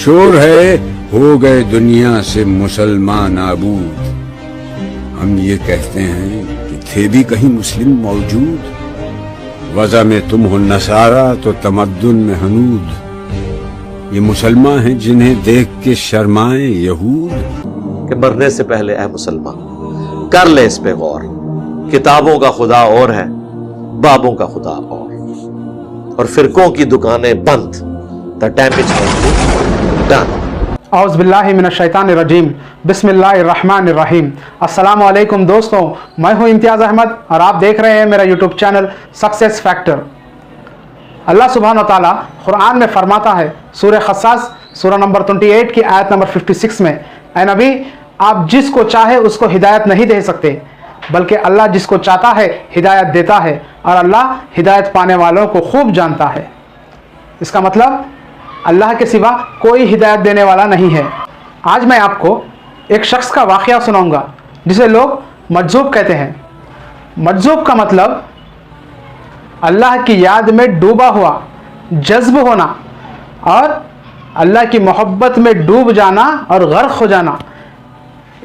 शोर है, हो गए दुनिया से मुसलमान नाबूद। हम ये कहते हैं कि थे भी कहीं मुस्लिम मौजूद। वज़ा में तुम हो नसारा तो तमद्दुन में हनूद। ये मुसलमान हैं जिन्हें देख के शर्माए यहूद। कि मरने से पहले ऐ मुसलमान कर ले इस पे गौर, किताबों का खुदा और है, बाबों का खुदा और फिरकों की दुकानें बंद। The damage done. औज़ बिल्लाहि मिनश शैतानिर रजीम, बिस्मिल्लाहिर रहमानिर रहीम। अस्सलामु अलैकुम दोस्तों, मैं हूं इम्तियाज़ अहमद और आप देख रहे हैं मेरा यूट्यूब चैनल सक्सेस फैक्टर। अल्लाह सुब्हान व तआला कुरान में फरमाता है सूरह ख़स्सास सूरह नंबर 28 की आयत नंबर 56 में, ऐ नबी आप जिसको चाहे उसको हिदायत नहीं दे सकते, बल्कि अल्लाह जिसको चाहता है हिदायत देता है और अल्लाह हिदायत पाने वालों को खूब जानता है। इसका मतलब अल्लाह के सिवा कोई हिदायत देने वाला नहीं है। आज मैं आपको एक शख्स का वाक़या सुनाऊंगा जिसे लोग मजज़ूब कहते हैं। मजज़ूब का मतलब अल्लाह की याद में डूबा हुआ, जज्ब होना और अल्लाह की मोहब्बत में डूब जाना और गर्क हो जाना,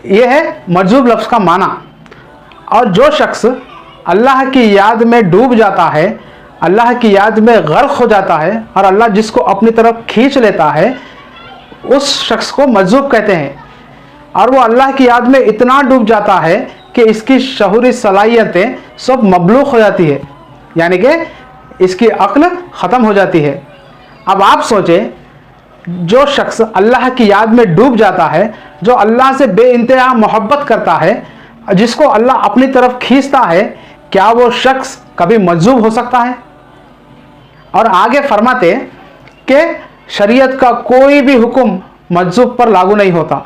यह है मजज़ूब लफ्ज़ का माना। और जो शख्स अल्लाह की याद में डूब जाता है, अल्लाह की याद में गर्क हो जाता है और अल्लाह जिसको अपनी तरफ खींच लेता है, उस शख्स को मजज़ूब कहते हैं। और वो अल्लाह की याद में इतना डूब जाता है कि इसकी शऊरी सलाहियतें सब मबलूग़ हो जाती है, यानी कि इसकी अक्ल ख़त्म हो जाती है। अब आप सोचें, जो शख्स अल्लाह की याद में डूब जाता है, जो अल्लाह से बेइंतहा मोहब्बत करता है, जिसको अल्लाह अपनी तरफ खींचता है, क्या वो शख्स कभी मजज़ूब हो सकता है? और आगे फरमाते कि शरीयत का कोई भी हुक्म मजज़ूब पर लागू नहीं होता।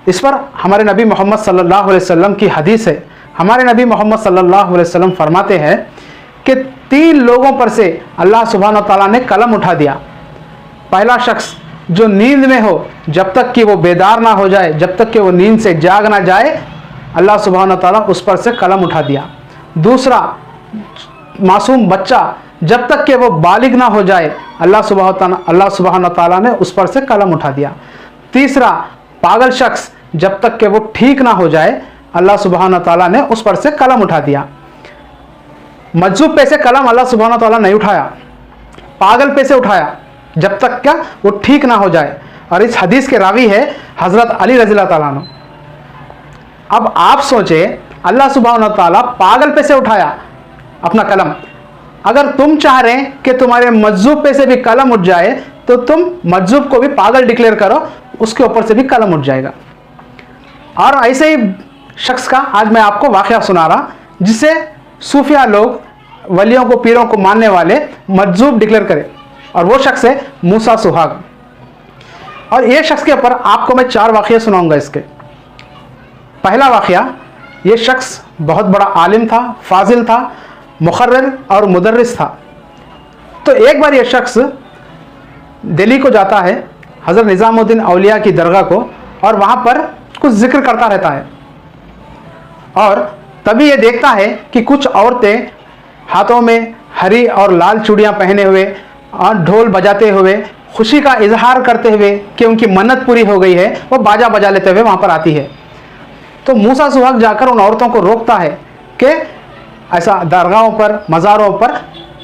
इस पर हमारे नबी मोहम्मद सल्लल्लाहु अलैहि वसल्लम की हदीस है। हमारे नबी मोहम्मद सल्लल्लाहु अलैहि वसल्लम फरमाते हैं कि 3 लोगों पर से अल्लाह सुब्हान व तआला ने कलम उठा दिया। पहला शख्स जो नींद में हो, जब तक कि वो बेदार ना हो जाए, जब तक कि वो नींद से जाग ना जाए, अल्लाह सुब्हान व तआला उस पर से कलम उठा दिया। दूसरा, मासूम बच्चा जब तक कि वो बालिग ना हो जाए, अल्लाह सुब्हान व तआला ने उस पर से कलम उठा दिया। तीसरा, पागल शख्स जब तक कि वो ठीक ना हो जाए, अल्लाह सुब्हान व तआला ने उस पर से कलम उठा दिया। मजज़ूब पे से कलम अल्लाह सुब्हान व तआला नहीं उठाया, पागल पे से उठाया, जब तक क्या वो ठीक ना हो जाए। और इस हदीस के रावी है हज़रत अली रज़ियल्लाहु ताला अन्हु। अब आप सोचें, अल्लाह सुब्हान व तआला पागल पे से उठाया अपना कलम। अगर तुम चाह रहे हैं कि तुम्हारे मजज़ूब पे से भी कलम उठ जाए, तो तुम मजज़ूब को भी पागल डिक्लेयर करो, उसके ऊपर से भी कलम उठ जाएगा। और ऐसे ही शख्स का आज मैं आपको वाक़या सुना रहा, जिसे सूफिया लोग, वलियों को, पीरों को मानने वाले मजज़ूब डिक्लेयर करें, और वो शख्स है मूसा सुहाग। और ये शख्स के ऊपर आपको मैं 4 वाक़या सुनाऊंगा। इसके पहला वाक़या, ये शख्स बहुत बड़ा आलिम था, फाजिल था, मुखर्रिर और मुदर्रिस था। तो एक बार ये शख्स दिल्ली को जाता है, हज़रत निज़ामुद्दीन औलिया की दरगाह को, और वहाँ पर कुछ जिक्र करता रहता है। और तभी ये देखता है कि कुछ औरतें हाथों में हरी और लाल चूड़ियाँ पहने हुए और ढोल बजाते हुए, खुशी का इजहार करते हुए कि उनकी मन्नत पूरी हो गई है, वो बाजा बजा लेते हुए वहाँ पर आती है। तो मूसा सुहाग जाकर उन औरतों को रोकता है कि ऐसा दरगाहों पर, मज़ारों पर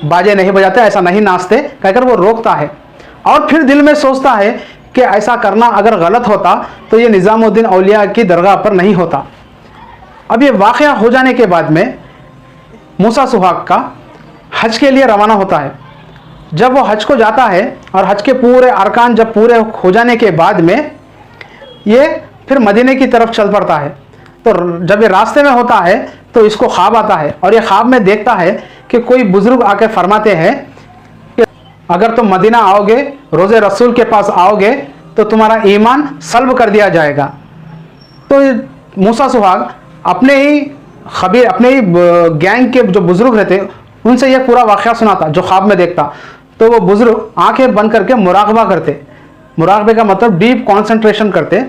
बाजे नहीं बजाते, ऐसा नहीं नाचते, कहकर वो रोकता है। और फिर दिल में सोचता है कि ऐसा करना अगर गलत होता तो ये निज़ामुद्दीन औलिया की दरगाह पर नहीं होता। अब ये वाक़या हो जाने के बाद में मूसा सुहाग का हज के लिए रवाना होता है। जब वो हज को जाता है और हज के पूरे अरकान जब पूरे हो जाने के बाद में ये फिर मदीने की तरफ चल पड़ता है। तो जब ये रास्ते में होता है तो इसको ख्वाब आता है, और ये ख्वाब में देखता है कि कोई बुजुर्ग आके फरमाते हैं कि अगर तुम मदीना आओगे, रोज़े रसूल के पास आओगे, तो तुम्हारा ईमान सल्ब कर दिया जाएगा। तो मूसा सुहाग अपने ही गैंग के जो बुजुर्ग रहते, उनसे यह पूरा वाक़या सुनाता जो ख्वाब में देखता। तो वो बुजुर्ग आंखें बंद करके मुराकबा करते। मुराकबे का मतलब डीप कॉन्सेंट्रेशन करते,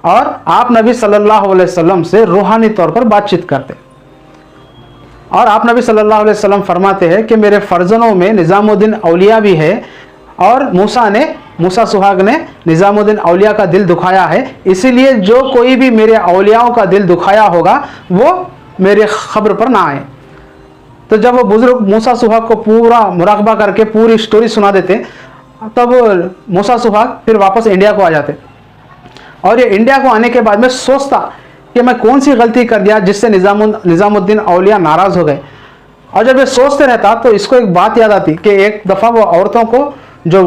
और आप नबी सल्लल्लाहु अलैहि वसल्लम से रूहानी तौर पर बातचीत करते। और आप नबी सल्लल्लाहु अलैहि वसल्लम फरमाते हैं कि मेरे फर्जनों में निज़ामुद्दीन औलिया भी है, और मूसा ने मूसा सुहाग ने निज़ामुद्दीन औलिया का दिल दुखाया है, इसीलिए जो कोई भी मेरे औलियाओं का दिल दुखाया होगा वो मेरे खबर पर ना आए। तो जब वो बुजुर्ग मूसा सुहाग को पूरा मुराकबा करके पूरी स्टोरी सुना देते, तब मूसा सुहाग फिर वापस इंडिया को आ जाते। और ये इंडिया को आने के बाद में सोचता कि मैं कौन सी गलती कर दिया जिससे निज़ामुद्दीन औलिया नाराज़ हो गए। और जब ये सोचते रहता तो इसको एक बात याद आती कि एक दफ़ा वो औरतों को जो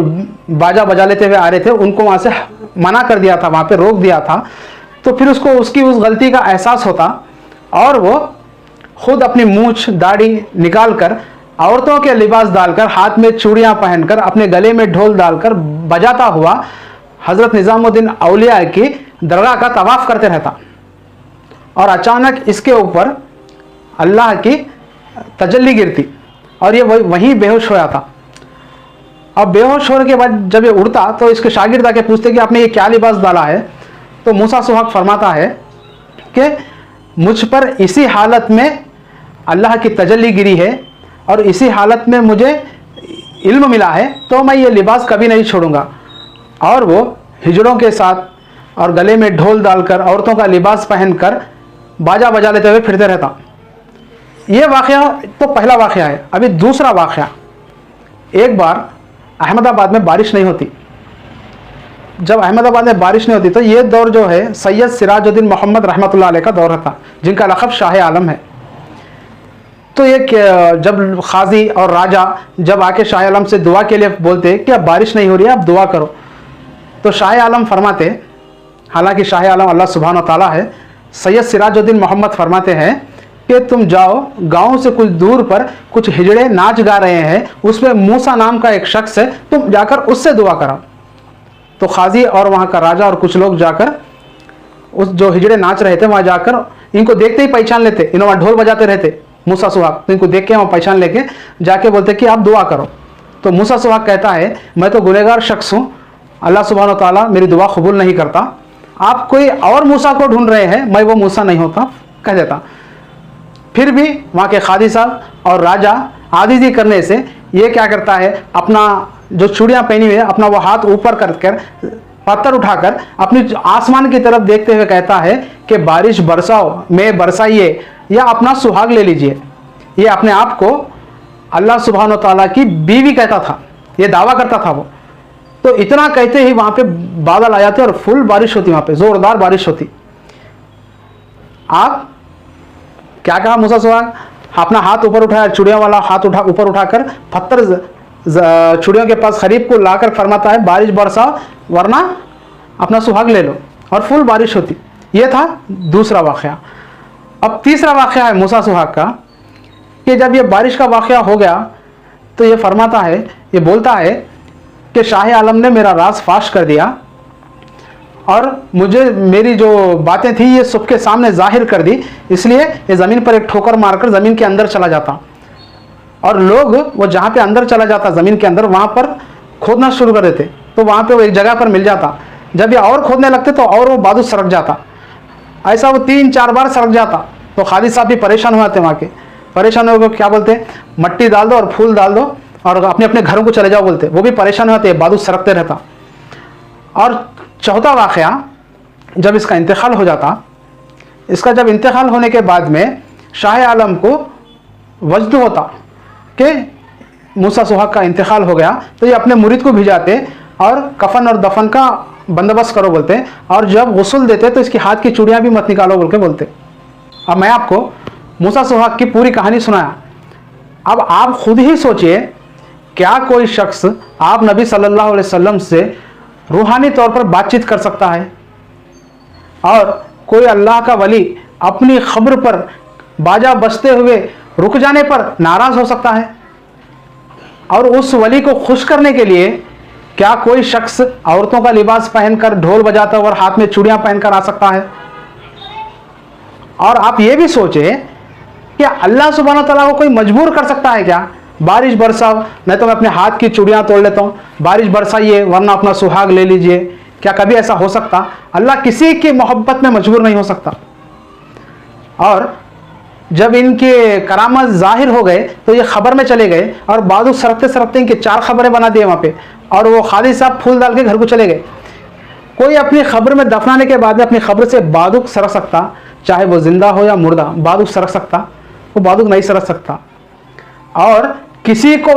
बाजा बजा लेते हुए आ रहे थे उनको वहाँ से मना कर दिया था, वहाँ पे रोक दिया था। तो फिर उसको उसकी उस गलती का एहसास होता और वो खुद अपनी मूंछ दाढ़ी निकाल कर, औरतों के लिबास डालकर, हाथ में चूड़ियाँ पहनकर, अपने गले में ढोल डालकर बजाता हुआ हज़रत निज़ामुद्दीन औलिया की दरगाह का तवाफ़ करते रहता। और अचानक इसके ऊपर अल्लाह की तजल्ली गिरती और ये वहीं बेहोश हो जाता। अब बेहोश होने के बाद जब ये उड़ता तो इसके शागिर्द आके पूछते कि आपने ये क्या लिबास डाला है। तो मूसा सुहाग फरमाता है कि मुझ पर इसी हालत में अल्लाह की तजल्ली गिरी है और इसी हालत में मुझे इल्म मिला है, तो मैं ये लिबास कभी नहीं छोड़ूंगा। और वो हिजड़ों के साथ और गले में ढोल डालकर, औरतों का लिबास पहनकर बाजा बजा लेते हुए फिरते रहता। ये वाक़या तो पहला वाक़या है। अभी दूसरा वाक़या, एक बार अहमदाबाद में बारिश नहीं होती। जब अहमदाबाद में बारिश नहीं होती तो ये दौर जो है सैयद सिराजुद्दीन मोहम्मद रहमतुल्लाह अलैह का दौर था, जिनका लक़ब शाह आलम है। तो ये जब खाजी और राजा जब आके शाह आलम से दुआ के लिए बोलते कि अब बारिश नहीं हो रही है, अब दुआ करो, तो शाह आलम फरमाते, हालांकि शाह आलम अल्लाह सुब्हान व तआला है, सैयद सिराजुद्दीन मोहम्मद फरमाते हैं कि तुम जाओ, गांव से कुछ दूर पर कुछ हिजड़े नाच गा रहे हैं, उसमें मूसा नाम का एक शख्स है, तुम जाकर उससे दुआ कराओ। तो खाजी और वहाँ का राजा और कुछ लोग जाकर उस जो हिजड़े नाच रहे थे वहाँ जाकर इनको देखते ही पहचान लेते, इन्होंने वहाँ ढोल बजाते रहते मूसा सुहाग, तो इनको देख के वहाँ पहचान लेके जाके बोलते कि आप दुआ करो। तो मूसा सुहाग कहता है मैं तो गुनहगार शख्स हूँ, अल्लाह सुब्हान व तआला मेरी दुआ कबूल नहीं करता, आप कोई और मूसा को ढूंढ रहे हैं, मैं वो मूसा नहीं होता, कह देता। फिर भी वहाँ के खादी साहब और राजा आजीजी करने से ये क्या करता है, अपना जो चूड़ियाँ पहनी हुई है अपना वो हाथ ऊपर कर पत्थर उठाकर अपनी आसमान की तरफ देखते हुए कहता है कि बारिश बरसाओ, मैं बरसाइए, या अपना सुहाग ले लीजिए। ये अपने आप को अल्लाह सुब्हान व तआला की बीवी कहता था, ये दावा करता था वो। तो इतना कहते ही वहाँ पे बादल आ जाते और फुल बारिश होती, वहाँ पे ज़ोरदार बारिश होती। आप क्या कहा मूसा सुहाग, अपना हाथ ऊपर उठाया, चूड़ियों वाला हाथ ऊपर उठाकर पत्थर चूड़ियों के पास खरीब को लाकर फरमाता है बारिश बरसाओ वरना अपना सुहाग ले लो, और फुल बारिश होती। ये था दूसरा वाक़या। अब तीसरा वाक़या है मूसा सुहाग का कि जब ये बारिश का वाक़या हो गया तो ये फरमाता है, ये बोलता है कि शाह आलम ने मेरा राज फाश कर दिया और मुझे मेरी जो बातें थी ये सबके सामने जाहिर कर दी, इसलिए ये ज़मीन पर एक ठोकर मारकर ज़मीन के अंदर चला जाता और लोग वो जहाँ पे अंदर चला जाता ज़मीन के अंदर वहाँ पर खोदना शुरू कर देते, तो वहाँ पे वो एक जगह पर मिल जाता। जब ये और खोदने लगते तो और वो बादू सरक जाता, ऐसा वो 3-4 बार सरक जाता। तो खालिद साहब भी परेशान हो जाते, वहाँ के परेशान होकर क्या बोलते, मट्टी डाल दो और फूल डाल दो और अपने अपने घरों को चले जाओ बोलते। वो भी परेशान होते, बादू सरकते रहता। और चौथा वाक़या, जब इसका इंतकाल हो जाता, इसका जब इंतकाल होने के बाद में शाह आलम को वजद होता कि मूसा सुहाग का इंतकाल हो गया, तो ये अपने मुरीद को भिजाते और कफन और दफन का बंदोबस्त करो बोलते, और जब गुस्ल देते तो इसकी हाथ की चूड़ियाँ भी मत निकालो बोल के बोलते। अब मैं आपको मूसा सुहाग की पूरी कहानी सुनाया। अब आप खुद ही सोचिए, क्या कोई शख्स आप नबी सल्लल्लाहु अलैहि वसल्लम से रूहानी तौर पर बातचीत कर सकता है, और कोई अल्लाह का वली अपनी खबर पर बाजा बजते हुए रुक जाने पर नाराज़ हो सकता है, और उस वली को खुश करने के लिए क्या कोई शख्स औरतों का लिबास पहनकर ढोल बजाता हुआ और हाथ में चूड़ियाँ पहनकर आ सकता है? और आप ये भी सोचें कि अल्लाह सुब्हान व तआला को कोई मजबूर कर सकता है क्या, बारिश बरसाओ नहीं तो मैं अपने हाथ की चूड़ियाँ तोड़ लेता हूँ, बारिश बरसाइए वरना अपना सुहाग ले लीजिए? क्या कभी ऐसा हो सकता? अल्लाह किसी की मोहब्बत में मजबूर नहीं हो सकता। और जब इनके करामत जाहिर हो गए तो ये खबर में चले गए और बादू सरकते सरकते इनके 4 खबरें बना दिए वहाँ पे, और वो खादी साहब फूल डाल के घर को चले गए। कोई अपनी खबर में दफनाने के बाद में अपनी खबर से बादुक सरक सकता, चाहे वो जिंदा हो या मुर्दा, बादुक सरक सकता? वो बादुक नहीं सरक सकता। और किसी को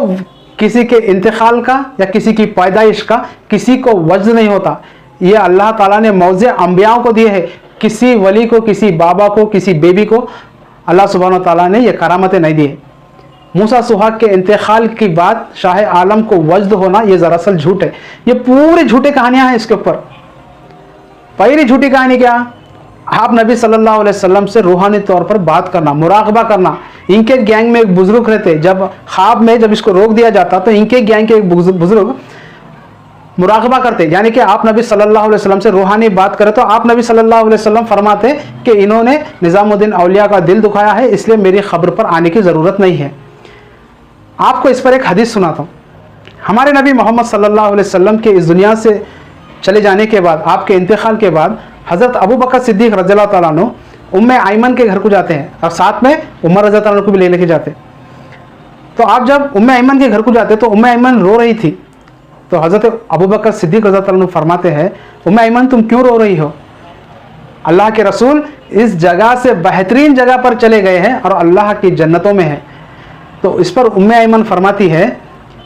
किसी के इंतकाल का या किसी की पैदाइश का किसी को वज्र नहीं होता। ये अल्लाह ताला ने मौज़े अंबियाओं को दिए है। किसी वली को, किसी बाबा को, किसी बेबी को अल्लाह सुब्हानहू ताला ने ये करामतें नहीं दिए। मूसा सुहाग के इंतकाल की बात शाह आलम को वज्द होना ये दरअसल झूठ है। ये पूरी झूठी कहानियां हैं इसके ऊपर। पहली झूठी कहानी क्या? आप नबी सल्लल्लाहु अलैहि वसल्लम से रूहानी तौर पर बात करना, मुराकबा करना। इनके गैंग में एक बुजुर्ग रहते, जब ख्वाब में जब इसको रोक दिया जाता तो इनके गैंग के एक बुजुर्ग मुराकबा करते, यानी कि आप नबी सल्लल्लाहु अलैहि वसल्लम से रूहानी बात करें तो आप नबी सल्लल्लाहु अलैहि वसल्लम फरमाते कि इन्होंने निज़ामुद्दीन औलिया का दिल दुखाया है, इसलिए मेरी खबर पर आने की ज़रूरत नहीं है। आपको इस पर एक हदीस सुनाता हूँ। हमारे नबी मोहम्मद सल्लल्लाहु अलैहि वसल्लम के इस दुनिया से चले जाने के बाद, आपके इंतकाल के बाद, हज़रत अबू बकर सिद्दीक़ रज़ियल्लाहु ताला अन्हु उम्मे आयमन के घर को जाते हैं और साथ में उमर रज़ियल्लाहु ताला अन्हु को भी लेके जाते। तो आप जब उम्मे आयमन के घर को जाते तो उम्मे आयमन रो रही थी। तो हज़रत अबू बकर सिद्दीक़ रज़ियल्लाहु ताला अन्हु फरमाते हैं, उम्मे आयमन तुम क्यों रो रही हो? अल्लाह के रसूल इस जगह से बेहतरीन जगह पर चले गए हैं और अल्लाह की जन्नतों में हैं। तो इस पर उम्मे आयमन फरमाती है,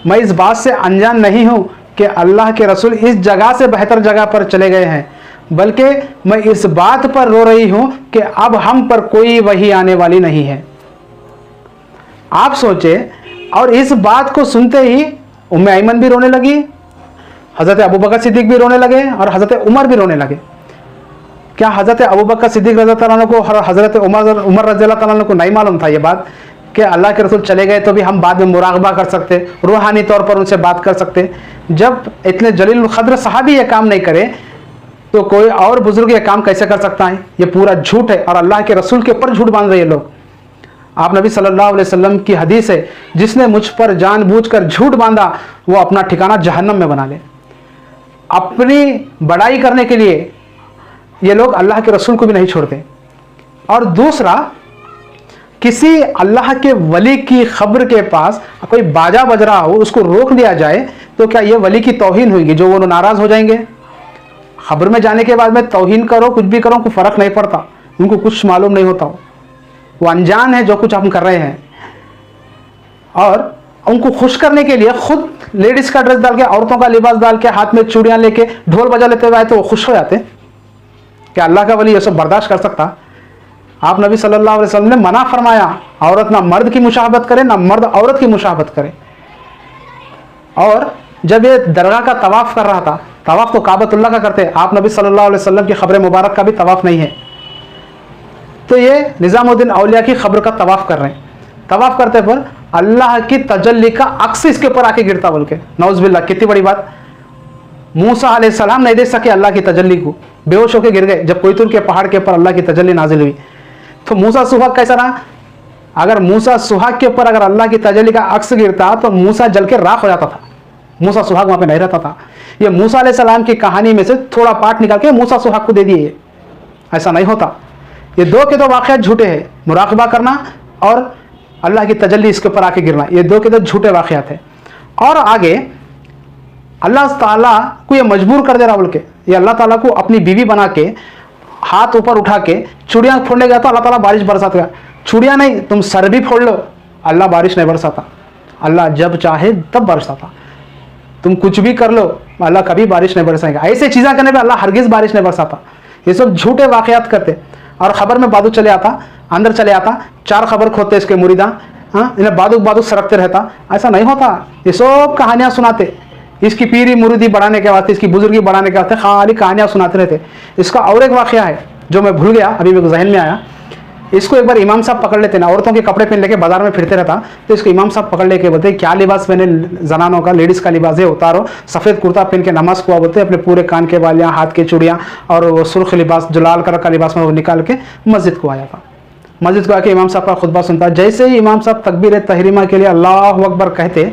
मैं इस बात से अनजान नहीं हूँ कि अल्लाह के रसूल इस जगह से बेहतर जगह पर चले गए हैं, बल्कि मैं इस बात पर रो रही हूँ कि अब हम पर कोई वही आने वाली नहीं है। आप सोचे, और इस बात को सुनते ही उम्मे आयमन भी रोने लगी, हज़रत अबू बकर सिद्दीक़ भी रोने लगे और हज़रत उमर भी रोने लगे। क्या हज़रत अबू बकर सिद्दीक़ रज़ियल्लाहु ताला अन्हु को और हज़रत उमर रज़ियल्लाहु ताला अन्हु को नहीं मालूम था ये बात कि अल्लाह के रसूल चले गए तो भी हम बाद में मुराकबा कर सकते, रूहानी तौर पर उनसे बात कर सकते? जब इतने जलील क़द्र सहाबी ये काम नहीं करे तो कोई और बुजुर्ग ये काम कैसे कर सकता है? ये पूरा झूठ है और अल्लाह के रसूल के ऊपर झूठ बांध रहे हैं लोग। आप नबी सल्लल्लाहु अलैहि वसल्लम की हदीस है, जिसने मुझ पर जानबूझकर झूठ बांधा वो अपना ठिकाना जहन्नम में बना ले। अपनी बड़ाई करने के लिए ये लोग अल्लाह के रसूल को भी नहीं छोड़ते। और दूसरा, किसी अल्लाह के वली की खबर के पास कोई बाजा बज रहा हो, उसको रोक दिया जाए तो क्या ये वली की तौहीन होगी? जो वो नाराज हो जाएंगे? खबर में जाने के बाद में तौहीन करो, कुछ भी करो, कोई फर्क नहीं पड़ता, उनको कुछ मालूम नहीं होता, वो अनजान है जो कुछ हम कर रहे हैं। और उनको खुश करने के लिए खुद लेडीज का ड्रेस डाल के, औरतों का लिबास डाल के, हाथ में चूड़ियां लेके, ढोल बजा लेते हुए आए तो वो खुश हो जाते। क्या अल्लाह का वली ये सब बर्दाश्त कर सकता? आप नबी सल्लल्लाहु अलैहि वसल्लम ने मना फरमाया, औरत ना मर्द की मुशाहबत करे, ना मर्द औरत की मुशाहबत करे। और जब ये दरगाह का तवाफ कर रहा था, तवाफ तो काबतुल्लाह का करते, आप नबी सल्लल्लाहु अलैहि वसल्लम की खबर मुबारक का भी तवाफ नहीं है, तो ये निज़ामुद्दीन औलिया की खबर का तवाफ कर रहे हैं। तवाफ करते पर अल्लाह की तजल्ली का अक्स इसके ऊपर आके गिरता, बोल के नौज़ुबिल्लाह। कितनी बड़ी बात! मूसा अलैहिस्सलाम नहीं देख सके अल्लाह की तजल्ली को, बेहोश होकर गिर गए जब कोयतूर के पहाड़ के ऊपर अल्लाह की तजल्ली नाजिल हुई। तो मूसा सुहाग कैसा रहा? अगर मूसा सुहाग के ऊपर अगर अल्लाह की तजल्ली का अक्स गिरता तो मूसा जल के राख हो जाता था, मूसा सुहाग वहां पे नहीं रहता था। ये मूसा अलैहिस्सलाम की कहानी में से थोड़ा पार्ट निकाल के मूसा सुहाग को दे दिए, ऐसा नहीं होता। ये दो के दो वाक़यात झूठे हैं, मुराकबा करना और अल्लाह की तजल्ली इसके ऊपर आके गिरना, ये दो के दो झूठे वाक़यात हैं। और आगे अल्लाह ताला को ये मजबूर कर दे रहा बोल के, ये अल्लाह ताला को अपनी बीवी बना के हाथ ऊपर उठा के चूड़ियाँ फोड़ने गया तो अल्लाह ताला बारिश बरसाता। चूड़ियाँ नहीं, तुम सर भी फोड़ लो, अल्लाह बारिश नहीं बरसाता। अल्लाह जब चाहे तब बरसाता। तुम कुछ भी कर लो, अल्लाह कभी बारिश नहीं बरसाएगा। ऐसे चीज़ें करने पे अल्लाह हरगिज़ बारिश नहीं बरसाता। ये सब झूठे वाक़यात करते। और ख़बर में बादू चले आता, अंदर चले आता, 4 खबर खोदते इसके मुरीदा, हाँ, इन्हें बादू सरकते रहता। ऐसा नहीं होता, ये सब कहानियाँ सुनाते। इसकी पीरी मुरीदी बढ़ाने के वास्ते, इसकी बुजुर्गी बढ़ाने के वास्ते खाली कहानियाँ सुनाते रहते। इसका और एक वाक़या है जो मैं भूल गया, अभी मेरे जहन में आया। इसको एक बार इमाम साहब पकड़ लेते ना, औरतों के कपड़े पहन लेके बाजार में फिरते रहता, तो इसको इमाम साहब पकड़ लेके बोलते क्या लिबास पहने, जनानों का, लेडीज़ का लिबास है, उतारो। सफ़ेद कुर्ता पहन के नमाज को बोलते, अपने पूरे कान के बालियाँ, हाथ के चूड़ियाँ और वो सुर्ख लिबास जो लाल कलर का लिबास में वो निकाल के मस्जिद को आया था। मस्जिद को आके इमाम साहब का खुतबा सुनता। जैसे ही इमाम साहब तकबीर तहरीमा के लिए अल्लाह अकबर कहते,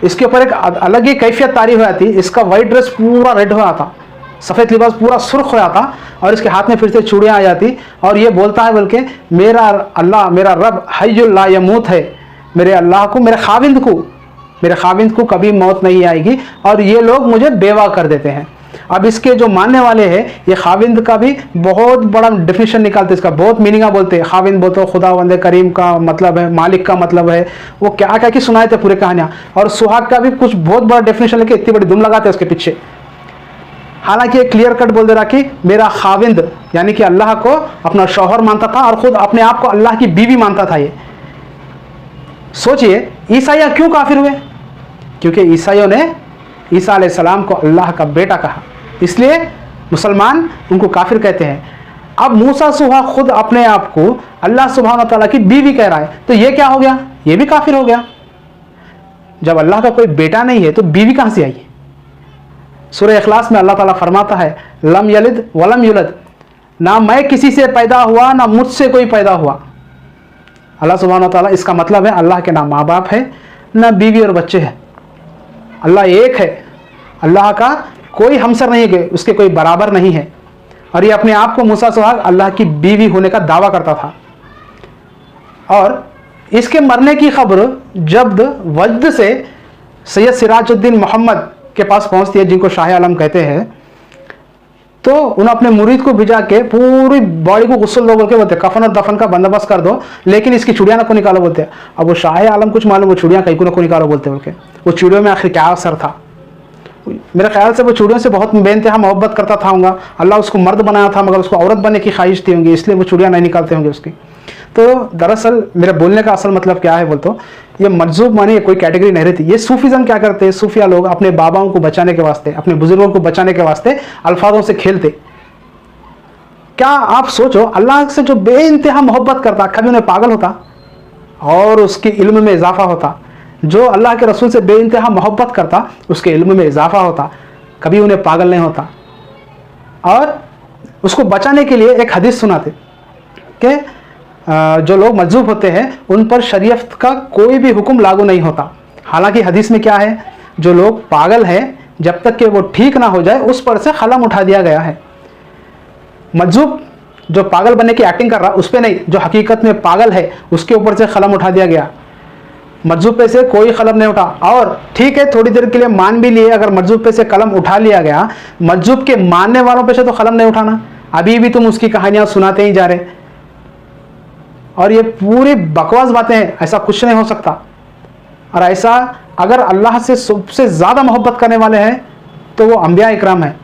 इसके ऊपर एक अलग ही कैफियत तारी हुई थी। इसका वाइट ड्रेस पूरा रेड हुआ था, सफ़ेद लिबास पूरा सुर्ख हो जाता और इसके हाथ में फिर से चूड़ियाँ आ जाती और ये बोलता है बल्कि मेरा अल्लाह, मेरा रब हय्युल ला यमूत है, मेरे अल्लाह को, मेरे खाविंद को कभी मौत नहीं आएगी, और ये लोग मुझे बेवा कर देते हैं। अब इसके जो मानने वाले हैं ये खाविंद का भी बहुत बड़ा डेफिनेशन निकालते, इसका बहुत मीनिंग बोलते हैं। खाविंद बोलते खुदावंद करीम का मतलब है, मालिक का मतलब है, वो क्या क्या की सुनाए थे पूरे कहानियाँ। और सुहाग का भी कुछ बहुत बड़ा डेफिनेशन लेके इतनी बड़ी दुम लगाते हैं उसके पीछे। हालांकि एक क्लियर कट बोल दे रहा कि मेरा खाविंद यानी कि अल्लाह को अपना शौहर मानता था और खुद अपने आप को अल्लाह की बीवी मानता था। ये सोचिए ईसाइया क्यों काफिर हुए? क्योंकि ईसाइयों ने ईसा अलैहिस्सलाम को अल्लाह का बेटा कहा, इसलिए मुसलमान उनको काफिर कहते हैं। अब मूसा सुहा खुद अपने आप को अल्लाह सुब्हान व तआला की बीवी कह रहा है, तो ये क्या हो गया? ये भी काफिर हो गया। जब अल्लाह का कोई बेटा नहीं है तो बीवी कहां से आई? सूरह इखलास में अल्लाह ताला फरमाता है लम यलिद वलम युलद, ना मैं किसी से पैदा हुआ ना मुझसे कोई पैदा हुआ। अल्लाह सुब्हान व तआला, इसका मतलब है अल्लाह के ना माँ बाप है ना बीवी और बच्चे हैं। अल्लाह एक है, अल्लाह का कोई हमसर नहीं है, उसके कोई बराबर नहीं है। और ये अपने आप को मूसा सुहाग अल्लाह की बीवी होने का दावा करता था। और इसके मरने की खबर जब वजद से सैयद सिराजुद्दीन मोहम्मद के पास पहुंचती है, जिनको शाह आलम कहते हैं, तो उन्होंने अपने मुरीद को भिजा के पूरी बॉडी को गुस्ल दो बोल के बोलते, कफन और दफन का बंदोबस्त कर दो, लेकिन इसकी चूड़ियाँ ना को निकालो बोलते। अब वो शाह आलम कुछ मालूम, वो चूड़ियाँ कहीं को निकालो बोलते बोल के, वो चूड़ियों में आखिर क्या असर था? मेरे ख्याल से वो चूड़ियों से बहुत बेइंतहा मोहब्बत करता था होगा। अल्लाह उसको मर्द बनाया था मगर उसको औरत बनने की ख्वाहिश थी होंगी, इसलिए वो चूड़ियाँ नहीं निकालते होंगे उसकी। तो दरअसल मेरे बोलने का असल मतलब क्या है बोल तो, ये मजजूब माने कोई कैटेगरी नहीं रहती। ये सूफीज़म क्या करते हैं, सूफिया लोग अपने बाबाओं को बचाने के वास्ते, अपने बुजुर्गों को बचाने के वास्ते अल्फाजों से खेलते। क्या आप सोचो, अल्लाह से जो बेइंतहा मोहब्बत करता कभी उन्हें पागल होता और उसकी इल्म में इजाफा होता? जो अल्लाह के रसूल से बेइंतहा मोहब्बत करता उसके इल्म में इजाफा होता, कभी उन्हें पागल नहीं होता। और उसको बचाने के लिए एक हदीस सुनाते कि जो लोग मजजूब होते हैं उन पर शरीयत का कोई भी हुक्म लागू नहीं होता। हालांकि हदीस में क्या है, जो लोग पागल हैं जब तक कि वो ठीक ना हो जाए उस पर से कलम उठा दिया गया है। मजजूब जो पागल बनने की एक्टिंग कर रहा उस पर नहीं, जो हकीकत में पागल है उसके ऊपर से कलम उठा दिया गया। मजजूब पे से कोई कलम नहीं उठा। और ठीक है, थोड़ी देर के लिए मान भी लिए, अगर मजजूब पे से कलम उठा लिया गया, मजजूब के मानने वालों पे से तो कलम नहीं उठाना। अभी भी तुम उसकी कहानियां सुनाते ही जा रहे, और ये पूरी बकवास बातें हैं, ऐसा कुछ नहीं हो सकता। और ऐसा अगर अल्लाह से सबसे ज़्यादा मोहब्बत करने वाले हैं तो वो अंबिया इकराम है,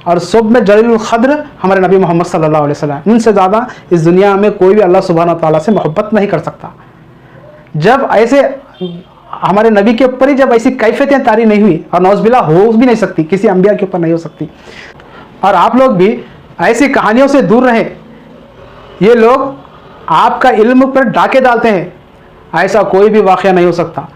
और सब में जलीलुल क़द्र हमारे नबी मोहम्मद सल्लल्लाहु अलैहि वसल्लम। इनसे ज़्यादा इस दुनिया में कोई भी अल्लाह सुब्हानहू व तआला से मोहब्बत नहीं कर सकता। जब ऐसे हमारे नबी के ऊपर ही जब ऐसी कैफियतें तारी नहीं हुई, और नौज़बिल्ला हो भी नहीं सकती, किसी अंबिया के ऊपर नहीं हो सकती। और आप लोग भी ऐसी कहानियों से दूर रहें। ये लोग आपका इल्म पर डाके डालते हैं, ऐसा कोई भी वाक़या नहीं हो सकता।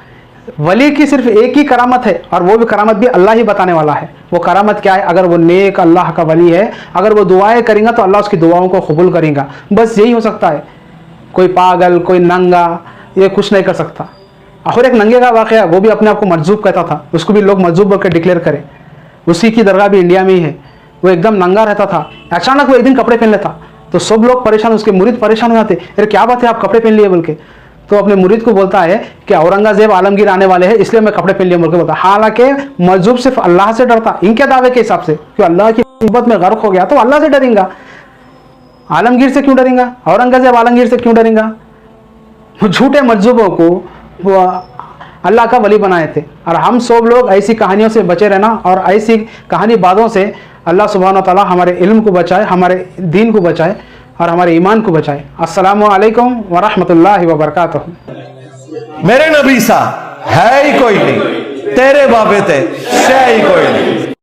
वली की सिर्फ एक ही करामत है, और वो भी करामत भी अल्लाह ही बताने वाला है। वो करामत क्या है? अगर वो नेक अल्लाह का वली है, अगर वो दुआएं करेंगे तो अल्लाह उसकी दुआओं को कबूल करेगा, बस यही हो सकता है। कोई पागल, कोई नंगा, ये कुछ नहीं कर सकता। आखिर एक नंगे का वाक़या, वो भी अपने आप को मजजूब कहता था, उसको भी लोग मजजूब बोल के डिक्लेयर करें। उसी की दरगाह भी इंडिया में ही है। वो एकदम नंगा रहता था, अचानक वो एक दिन कपड़े पहन लेता तो सब लोग परेशान, उसके मुरीद परेशान हो जाते, अरे क्या बात है आप कपड़े पहन लिए बोल के। तो अपने मुरीद को बोलता है कि औरंगजेब आलमगीर आने वाले हैं इसलिए मैं कपड़े पहन लिए बोल के बोलता। हालांकि मजजूब सिर्फ अल्लाह से डरता, इनके दावे के हिसाब से कि अल्लाह की मोहब्बत में गर्क हो गया तो अल्लाह से डरेंगा, आलमगीर से क्यों डरेंगा, औरंगजेब आलमगीर से क्यों डरेंगा। झूठे मजजूबों को वो अल्लाह का वली बनाए थे। और हम सब लोग ऐसी कहानियों से बचे रहना, और ऐसी कहानी बातों से अल्लाह सुब्हानहू व तआला हमारे इल्म को बचाए, हमारे दीन को बचाए और हमारे ईमान को बचाए। अस्सलामु अलैकुम व रहमतुल्लाहि व बरकातहू। मेरे नबी सा है ही कोई नहीं, तेरे बाबे ते शे ही कोई नहीं।